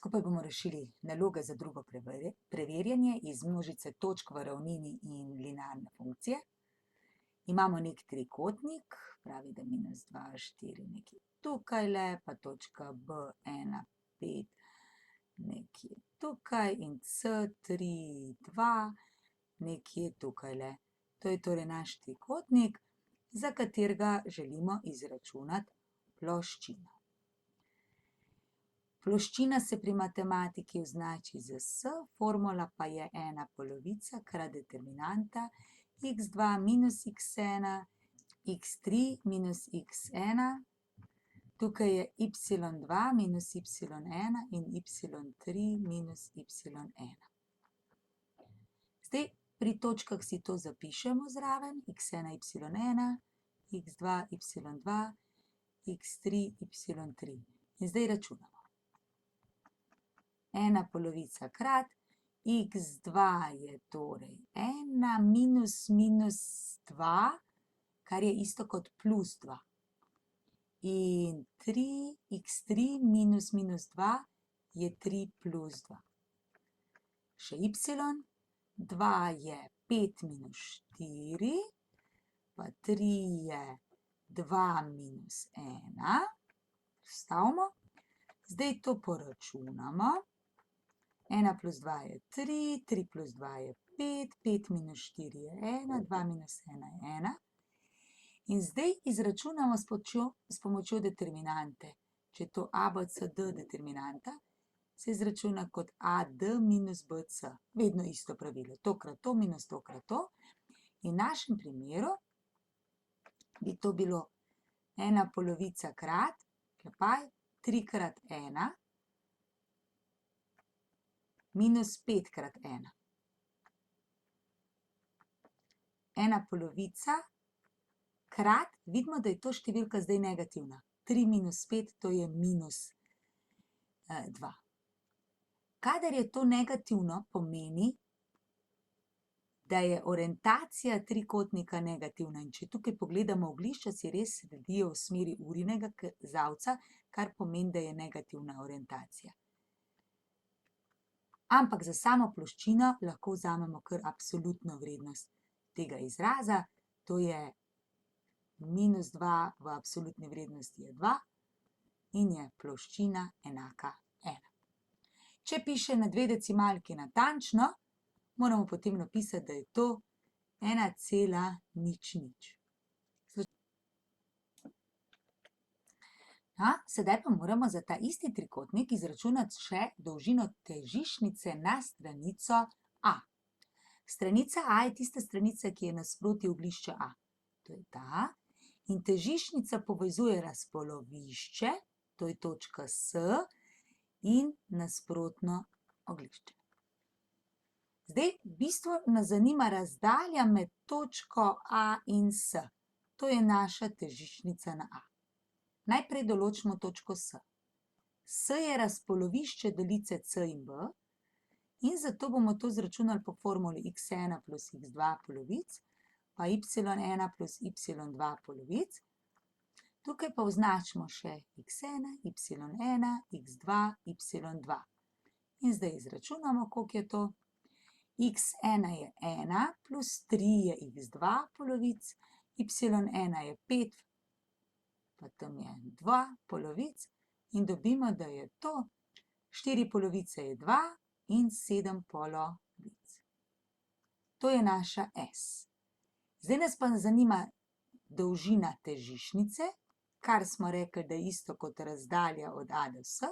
Skupaj bomo rešili naloge za drugo preverjanje iz množice točk v ravnini in linearne funkcije. Imamo nek trikotnik, pravi, da -2, 4 nekje tukajle, pa točka B, 1, 5 nekje tukaj in C3, 2 nekje tukajle. To je torej naš trikotnik, za katerega želimo izračunati ploščino. Ploščina se pri matematiki označi z S, formula pa je 1/polovica krat determinanta x2 minus x1, x3 minus x1, tukaj je y2 minus y1 in y3 minus y1. Zdaj pri točkah si to zapišemo zraven, x1, y1, x2, y2, x3, y3. In zdaj računamo. 1/polovica krat, x2 je torej 1 minus minus 2, kar je isto kot plus 2. In x3 minus minus 2 je 3 plus 2. Še y, 2 je 5 minus 4, pa 3 je 2 minus 1. Vstavimo. Zdaj to poračunamo. 1 plus 2 je 3, 3 plus 2 je 5, 5 minus 4 je 1, 2 minus 1 je 1. In zdaj izračunamo s pomočjo determinante. Če je to a, b, c, d determinanta, se izračuna kot ad minus bc. Vedno isto pravilo. To krat to minus to krat to. In v našem primeru bi to bilo 1/polovica krat, 3 krat 1, minus 5 krat 1. 1/polovica krat, vidimo, da je to številka zdaj negativna. 3 minus 5, to je minus 2. Kadar je to negativno, pomeni, da je orientacija trikotnika negativna. In če tukaj pogledamo oglišča, si res sledijo v smeri urinega kazalca, kar pomeni, da je negativna orientacija. Ampak za samo ploščino lahko vzamemo kar absolutno vrednost tega izraza, to je -2 v absolutni vrednosti je 2 in je ploščina enaka 1. Če piše na 2 decimalki natančno, moramo potem napisati, da je to 1,00. Sedaj pa moramo za ta isti trikotnik izračunati še dolžino težiščnice na stranico A. Stranica A je tista stranica, ki je nasproti oglišča A. To je ta. In težiščnica povezuje razpolovišče, to je točka S, in nasprotno oglišče. Zdaj, v bistvu nas zanima razdalja med točko A in S. To je naša težiščnica na A. Najprej določimo točko S. S je razpolovišče daljice C in B in zato bomo to izračunali po formuli x1 plus x2 polovic, pa y1 plus y2 polovic. Tukaj pa označimo še x1, y1, x2, y2. In zdaj izračunamo, koliko je to. x1 je 1 plus 3 je x2 polovic, y1 je 5, pa tam je 2 polovic in dobimo, da je to 4 polovice je 2 in 7 polovic. To je naša S. Zdaj nas pa zanima dolžina težiščnice, kar smo rekli, da je isto kot razdalja od A do S.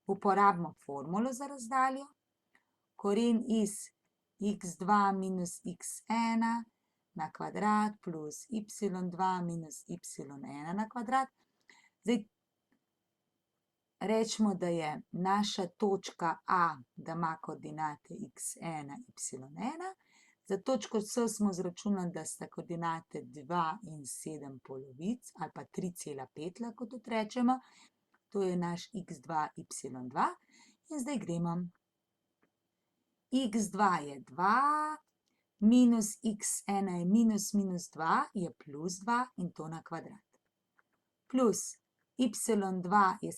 Uporabimo formulo za razdaljo. Koren iz x2 minus x1 na kvadrat plus y2 minus y1 na kvadrat. Zdaj, rečemo, da je naša točka A, da ima koordinate x1, y1. Za točko S smo izračunali, da sta koordinate 2 in 7 polovic, ali pa 3,5 lahko tudi rečemo. To je naš x2, y2. In zdaj gremo. x2 je 2, minus x1 je minus minus 2, je plus 2 in to na kvadrat. Plus y2 je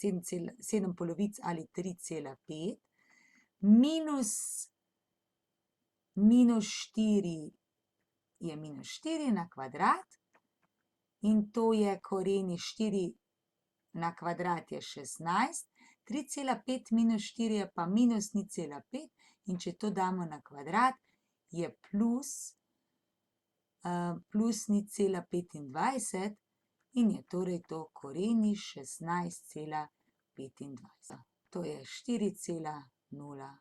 7 polovic ali 3,5, minus 4 je minus 4 na kvadrat in to je koreni 4 na kvadrat je 16, 3,5 minus 4 je pa minus 0,5 in če to damo na kvadrat, je plus 0,25 in je torej to koreni 16,25. To je 4,0.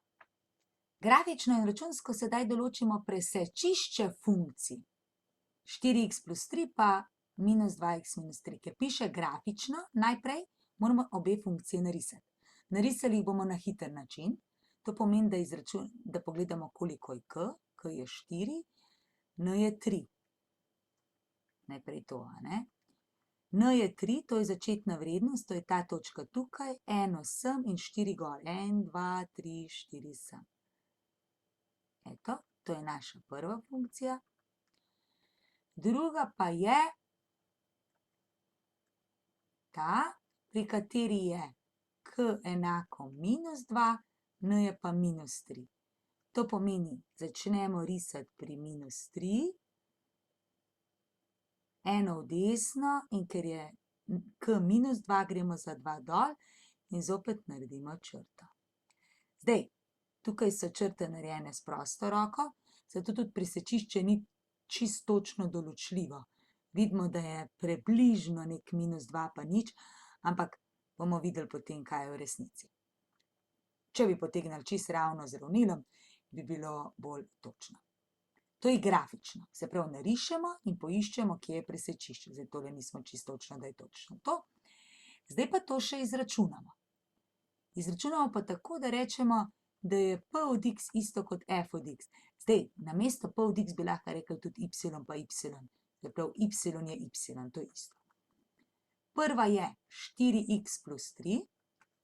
Grafično in računsko sedaj določimo presečišče funkcij. 4x plus 3 pa minus 2x minus 3. Ker piše grafično, najprej moramo obe funkcije narisati. Narisali jih bomo na hiter način. To pomeni, da pogledamo, koliko je k. K je 4, n je 3. Najprej to, a ne? N je 3, to je začetna vrednost, to je ta točka tukaj, 1 sem in 4 gor. 1, 2, 3, 4 sem. Eto, to je naša prva funkcija. Druga pa je ta, pri kateri je k enako minus 2, n je pa minus 3. To pomeni, začnemo risati pri minus 3, eno v desno in ker je k minus 2, gremo za 2 dol in zopet naredimo črto. Zdaj, tukaj so črte narejene s prosto roko, zato tudi presečišče ni čisto točno določljivo. Vidimo, da je približno nek minus 2 pa nič, ampak bomo videli potem, kaj je v resnici. Če bi potegnili čisto ravno z ravnilom, bi bilo bolj točno. To je grafično, se pravi narišemo in poiščemo, kje je presečišče. Zdaj tole nismo čisto točno, da je točno to. Zdaj pa to še izračunamo. Izračunamo pa tako, da rečemo, da je p od x isto kot f od x. Zdaj, namesto p od x bi lahko rekli tudi y pa y. Se pravi, y je y, to je isto. Prva je 4x plus 3,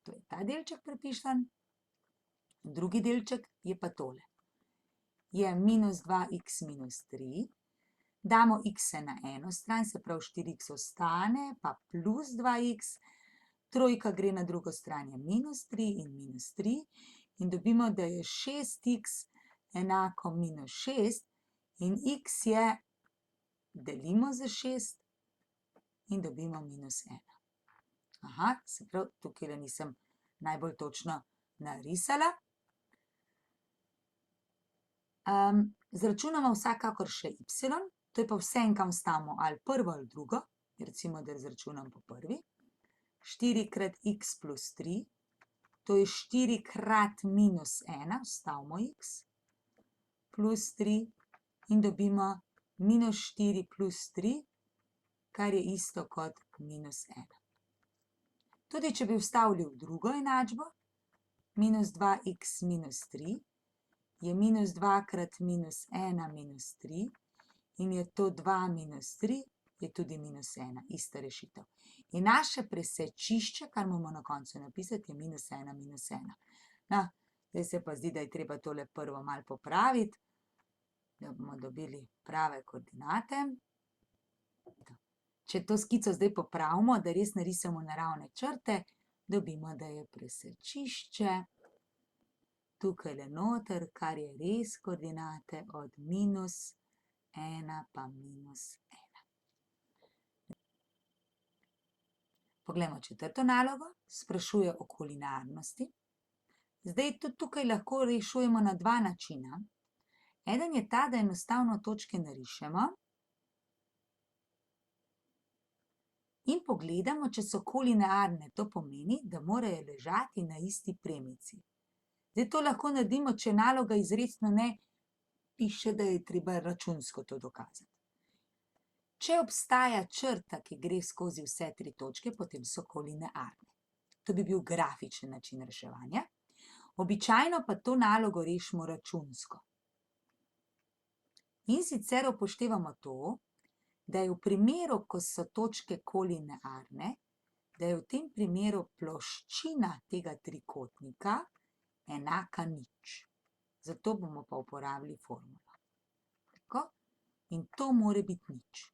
to je ta delček prepišan. Drugi delček je pa tole. Je minus 2x minus 3. Damo x na eno stran, se pravi 4x ostane, pa plus 2x. Trojka gre na drugo stran, je minus 3 in minus 3. In dobimo, da je 6x enako minus 6 in x je, delimo za 6 in dobimo minus 1. Aha, se pravi, tukaj nisem najbolj točno narisala. Zračunamo vsakakor še y, to je pa vse en, kam stavimo ali prvo ali drugo, recimo, da zračunam po prvi. 4 krat x plus 3, to je 4 krat minus 1, vstavimo x, plus 3 in dobimo minus 4 plus 3, kar je isto kot minus 1. Tudi, če bi vstavili v drugo enačbo, minus 2x minus 3, je minus 2 krat minus 1 minus 3 in je to 2 minus 3, je tudi minus 1, ista rešitev. In naše presečišče, kar moramo na koncu napisati, je minus 1 minus 1. No, zdaj se pa zdi, da je treba tole prvo malo popraviti, da bomo dobili prave koordinate. Če to skico zdaj popravimo, da res narisamo naravne črte, dobimo, da je presečišče tukaj le noter, kar je res koordinate od minus 1 pa minus 1. Poglejmo četrto nalogo, sprašuje o kolinarnosti. Zdaj tudi tukaj lahko rešujemo na dva načina. Eden je ta, da enostavno točke narišemo in pogledamo, če so kolinearne. To pomeni, da morajo ležati na isti premici. Zdaj to lahko naredimo, če naloga izrecno ne piše, da je treba računsko to dokazati. Če obstaja črta, ki gre skozi vse tri točke, potem so kolinearne. To bi bil grafičen način reševanja. Običajno pa to nalogo rešimo računsko. In sicer upoštevamo to, da je v primeru, ko so točke kolinearne, da je v tem primeru ploščina tega trikotnika enaka nič. Zato bomo pa uporabili formulo. Tako? In to mora biti nič.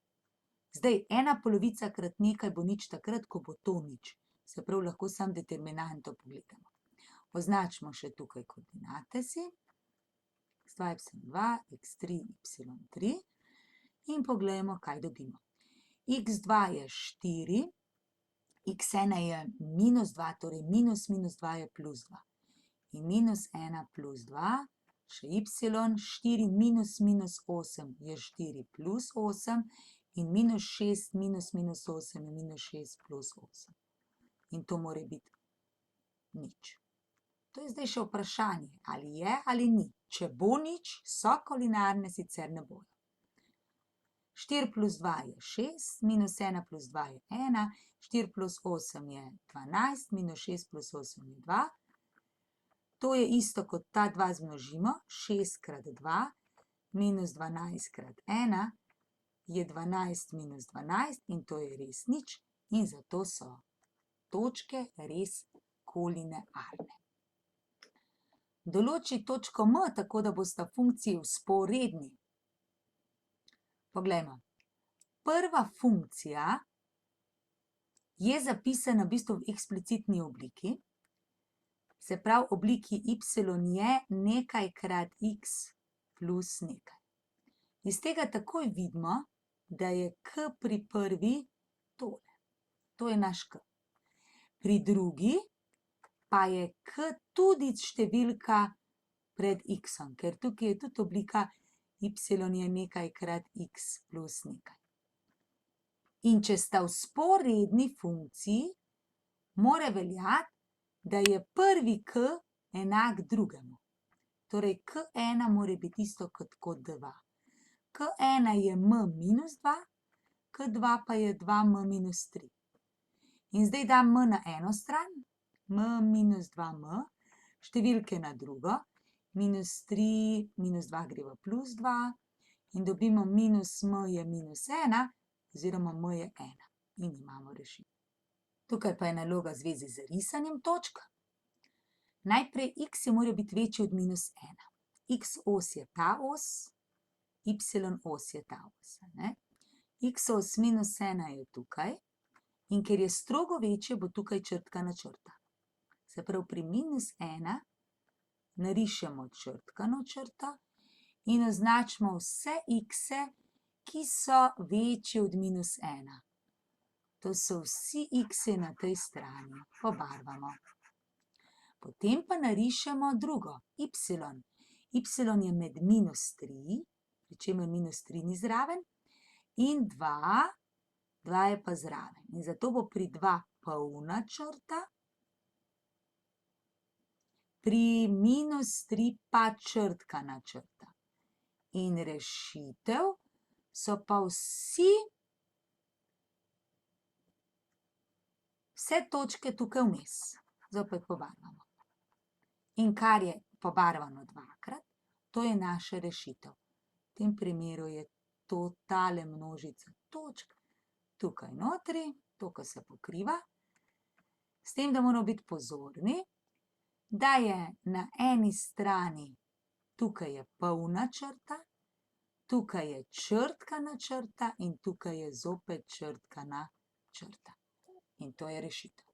Zdaj, ena polovica krat nekaj bo nič takrat, ko bo to nič. Se pravi, lahko sam determinanto pogledamo. Označimo še tukaj koordinate si. x2, y2, x3, y3 in poglejmo, kaj dobimo. x2 je 4, x1 je -2, torej minus 2 je plus 2. In -1 plus 2, še y, 4 minus 8 je 4 plus 8 in -6 minus 8 je -6 plus 8. In to mora biti nič. To je zdaj še vprašanje, ali je ali ni. Če bo nič, so kolinarne, sicer ne bojo. 4 plus 2 je 6, minus 1 plus 2 je 1, 4 plus 8 je 12, minus 6 plus 8 je 2. To je isto, kot ta dva zmnožimo, 6 krat 2 minus 12 krat 1 je 12 minus 12 in to je res nič in zato so točke res kolinearne. Določi točko M, tako da bosta funkciji vzporedni. Poglejmo. Prva funkcija je zapisana v bistvu v eksplicitni obliki, se pravi, obliki y je nekaj krat x plus nekaj. Iz tega takoj vidimo, da je k pri prvi tole. To je naš k. Pri drugi pa je k tudi številka pred x-om, ker tukaj je tudi oblika y je nekaj krat x plus nekaj. In če sta vzporedni funkciji, mora veljati, da je prvi k enak drugemu. Torej, k1 mora biti isto kot 2. k1 je m minus 2, k2 pa je 2m minus 3. In zdaj dam m na eno stran, m minus 2m, številke na drugo, minus 3, minus 2 gre v plus 2 in dobimo minus m je minus 1, oziroma m je 1 in imamo rešitev. Tukaj pa je naloga v zvezi z risanjem točk. Najprej x je mora biti večji od minus 1. X os je ta os, y os je ta os. X os minus 1 je tukaj in ker je strogo večje, bo tukaj črtkana črta. Se pravi, pri minus 1 narišemo črtkano črto in označimo vse x-e, ki so večji od minus 1. To so vsi x-i na tej strani. Pobarvamo. Potem pa narišemo drugo, y. Y je med minus 3, pri čemer minus 3 ni zraven, in 2, 2 je pa zraven. In zato bo pri 2 polna črta, pri minus 3 pa črtkana črta. In rešitev so pa vse točke tukaj vmes. Zopet pobarvamo. In kar je pobarvano dvakrat, to je naša rešitev. V tem primeru je to tale množica točk, tukaj notri, to, ko se pokriva, s tem, da moramo biti pozorni, da je na eni strani, tukaj je polna črta, tukaj je črtkana črta in tukaj je zopet črtkana črta. In to je rešitev.